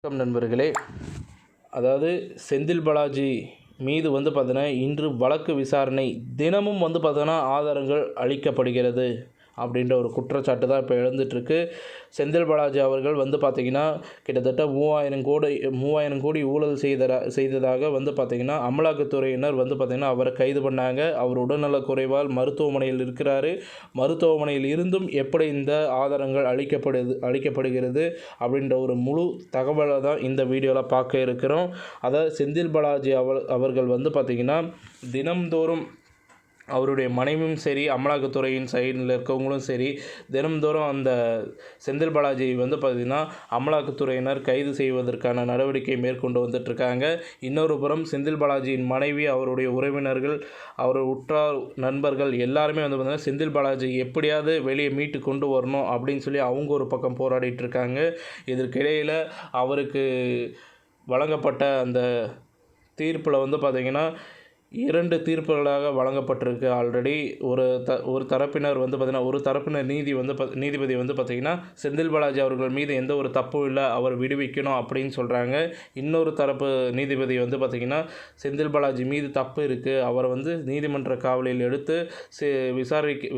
வணக்கம் நண்பர்களே. அதாவது செந்தில் பாலாஜி மீது பார்த்தீங்கன்னா இன்று வழக்கு விசாரணை தினமும் பார்த்தீங்கன்னா ஆதாரங்கள் அளிக்கப்படுகிறது அப்படின்ற ஒரு குற்றச்சாட்டு தான் இப்போ எழுந்துட்டுருக்கு. செந்தில் பாலாஜி அவர்கள் பார்த்திங்கன்னா கிட்டத்தட்ட 3000 கோடி ஊழல் செய்ததாக பார்த்திங்கன்னா அமலாக்கத்துறையினர் பார்த்திங்கன்னா அவரை கைது பண்ணாங்க. அவர் உடல்நலக் குறைவால் மருத்துவமனையில் இருக்கிறார். மருத்துவமனையில் இருந்தும் எப்படி இந்த ஆதாரங்கள் அளிக்கப்படுகிறது அப்படின்ற ஒரு முழு தகவலை தான் இந்த வீடியோவில் பார்க்க இருக்கிறோம். அதாவது செந்தில் பாலாஜி அவர்கள் பார்த்திங்கன்னா தினம்தோறும் அவருடைய மனைவியும் சரி, அமலாக்கத்துறையின் சைடில் இருக்கவங்களும் சரி, தினம்தோறும் அந்த செந்தில் பாலாஜி பார்த்திங்கன்னா அமலாக்கத்துறையினர் கைது செய்வதற்கான நடவடிக்கை மேற்கொண்டு வந்துட்டுருக்காங்க. இன்னொரு புறம் செந்தில் பாலாஜியின் மனைவி, அவருடைய உறவினர்கள், அவர் உற்றார் நண்பர்கள் எல்லாருமே பார்த்திங்கன்னா செந்தில் பாலாஜி எப்படியாவது வெளியே மீட்டு கொண்டு வரணும் அப்படின்னு சொல்லி அவங்க ஒரு பக்கம் போராடிட்டு இருக்காங்க. இதற்கிடையில் அவருக்கு வழங்கப்பட்ட அந்த தீர்ப்பில் பார்த்திங்கன்னா 2 தீர்ப்புகளாக வழங்கப்பட்டிருக்கு. ஆல்ரெடி ஒரு தரப்பினர் பார்த்திங்கன்னா ஒரு தரப்பினர் நீதிபதி பார்த்திங்கன்னா செந்தில் பாலாஜி அவர்கள் மீது எந்த ஒரு தப்பும் இல்லை, அவர் விடுவிக்கணும் அப்படின்னு சொல்கிறாங்க. இன்னொரு தரப்பு நீதிபதி பார்த்திங்கன்னா செந்தில் பாலாஜி மீது தப்பு இருக்குது, அவரை நீதிமன்ற காவலில் எடுத்து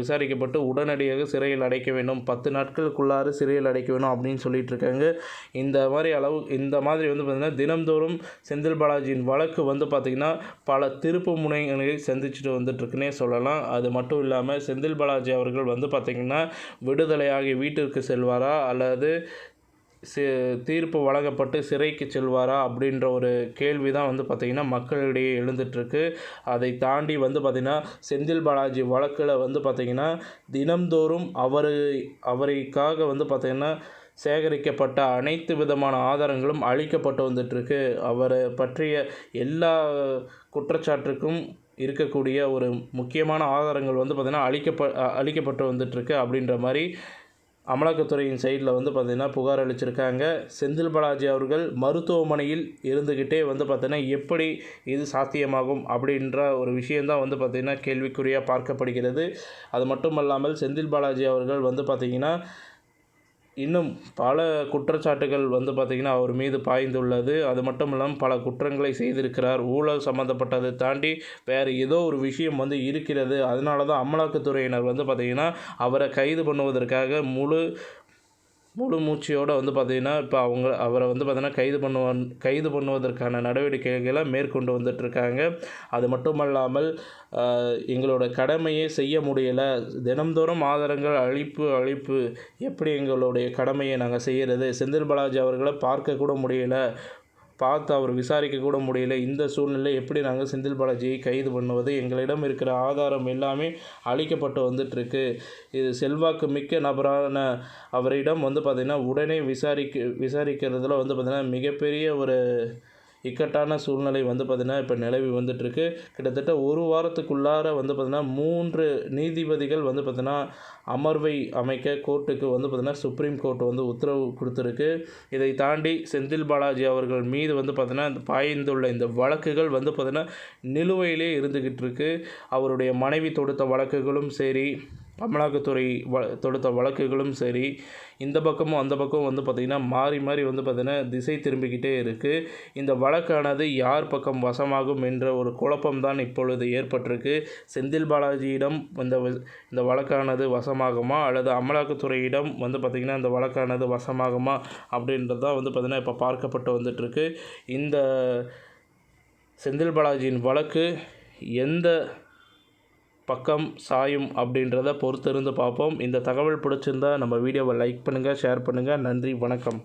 விசாரிக்கப்பட்டு உடனடியாக சிறையில் அடைக்க வேண்டும், 10 நாட்களுக்குள்ளார சிறையில் அடைக்க வேணும் அப்படின்னு சொல்லிட்டு இருக்காங்க. இந்த மாதிரி பார்த்திங்கன்னா தினம்தோறும் செந்தில் பாலாஜியின் வழக்கு பார்த்திங்கன்னா பல முனைகளை சந்திச்சுட்டு வந்துட்டுருக்குன்னே சொல்லலாம். அது மட்டும் இல்லாமல் செந்தில் பாலாஜி அவர்கள் பார்த்திங்கன்னா விடுதலையாகி வீட்டிற்கு செல்வாரா அல்லது தீர்ப்பு வழங்கப்பட்டு சிறைக்கு செல்வாரா அப்படின்ற ஒரு கேள்வி தான் பார்த்திங்கன்னா மக்களிடையே எழுந்துட்டுருக்கு. அதை தாண்டி பார்த்திங்கன்னா செந்தில் பாலாஜி வழக்கில் பார்த்திங்கன்னா தினம்தோறும் அவருக்காக பார்த்திங்கன்னா சேகரிக்கப்பட்ட அனைத்து விதமான ஆதாரங்களும் அளிக்கப்பட்டு வந்துட்டுருக்கு. அவரை பற்றிய எல்லா குற்றச்சாட்டுக்கும் இருக்கக்கூடிய ஒரு முக்கியமான ஆதாரங்கள் பார்த்திங்கன்னா அளிக்கப்பட்டு வந்துட்டுருக்கு அப்படின்ற மாதிரி அமலாக்கத்துறையின் சைடில் பார்த்திங்கன்னா புகார் அளிச்சிருக்காங்க. செந்தில் பாலாஜி அவர்கள் மருத்துவமனையில் இருந்துக்கிட்டே பார்த்திங்கன்னா எப்படி இது சாத்தியமாகும் அப்படின்ற ஒரு விஷயந்தான் பார்த்திங்கன்னா கேள்விக்குறியாக பார்க்கப்படுகிறது. அது மட்டும் இல்லாமல் செந்தில் பாலாஜி அவர்கள் பார்த்திங்கன்னா இன்னும் பல குற்றச்சாட்டுகள் பார்த்திங்கன்னா அவர் மீது பாய்ந்துள்ளது. அது மட்டும் இல்லாமல் பல குற்றங்களை செய்திருக்கிறார். ஊழல் சம்மந்தப்பட்டதை தாண்டி வேறு ஏதோ ஒரு விஷயம் இருக்கிறது. அதனால தான் அமலாக்கத்துறையினர் பார்த்திங்கன்னா அவரை கைது பண்ணுவதற்காக முழு மூச்சியோடு பார்த்திங்கன்னா இப்போ அவரை பார்த்திங்கன்னா கைது பண்ணுவதற்கான நடவடிக்கைகளை மேற்கொண்டு வந்துட்டுருக்காங்க. அது மட்டுமல்லாமல் எங்களோட கடமையை செய்ய முடியலை, தினம்தோறும் ஆதாரங்கள் அளிப்பு எப்படி எங்களுடைய கடமையை நாங்கள் செய்கிறது, செந்தில் பாலாஜி அவர்களை பார்க்கக்கூட முடியலை, அவர் விசாரிக்க கூட முடியல, இந்த சூழ்நிலை எப்படி நாங்கள் செந்தில் பாலாஜியை கைது பண்ணுவது, எங்களிடம் இருக்கிற ஆதாரம் எல்லாமே அளிக்கப்பட்டு வந்துட்டுருக்கு, இது செல்வாக்கு மிக்க நபரான அவரிடம் பார்த்திங்கன்னா உடனே விசாரிக்கிறதுல பார்த்திங்கன்னா மிகப்பெரிய ஒரு இக்கட்டான சூழ்நிலை பார்த்திங்கன்னா இப்போ நிலவி வந்துட்டுருக்கு. கிட்டத்தட்ட ஒரு வாரத்துக்குள்ளார பார்த்திங்கன்னா 3 நீதிபதிகள் பார்த்திங்கன்னா அமர்வை அமைக்க கோர்ட்டுக்கு பார்த்திங்கன்னா சுப்ரீம் கோர்ட் உத்தரவு கொடுத்துருக்கு. இதை தாண்டி செந்தில் பாலாஜி அவர்கள் மீது பார்த்திங்கன்னா பாய்ந்துள்ள இந்த வழக்குகள் பார்த்திங்கன்னா நிலுவையிலே இருந்துக்கிட்டு இருக்கு. அவருடைய மனைவி தொடுத்த வழக்குகளும் சரி, அமலாக்கத்துறை தொடுத்த வழக்குகளும் சரி, இந்த பக்கமும் அந்த பக்கம் பார்த்திங்கன்னா மாறி பார்த்திங்கன்னா திசை திரும்பிக்கிட்டே இருக்குது. இந்த வழக்கானது யார் பக்கம் வசமாகும் என்ற ஒரு குழப்பம்தான் இப்பொழுது ஏற்பட்டிருக்கு. செந்தில் பாலாஜியிடம் இந்த வழக்கானது வசமாகுமா அல்லது அமலாக்கத்துறையிடம் பார்த்திங்கன்னா இந்த வழக்கானது வசமாகுமா அப்படின்றது தான் பார்த்திங்கன்னா இப்போ பார்க்கப்பட்டு வந்துட்டுருக்கு. இந்த செந்தில் பாலாஜியின் வழக்கு எந்த பக்கம் சாயும் அப்படின்றத பொறுத்திருந்து பார்ப்போம். இந்த தகவல் பிடிச்சிருந்தால் நம்ம வீடியோவை லைக் பண்ணுங்கள், ஷேர் பண்ணுங்கள். நன்றி, வணக்கம்.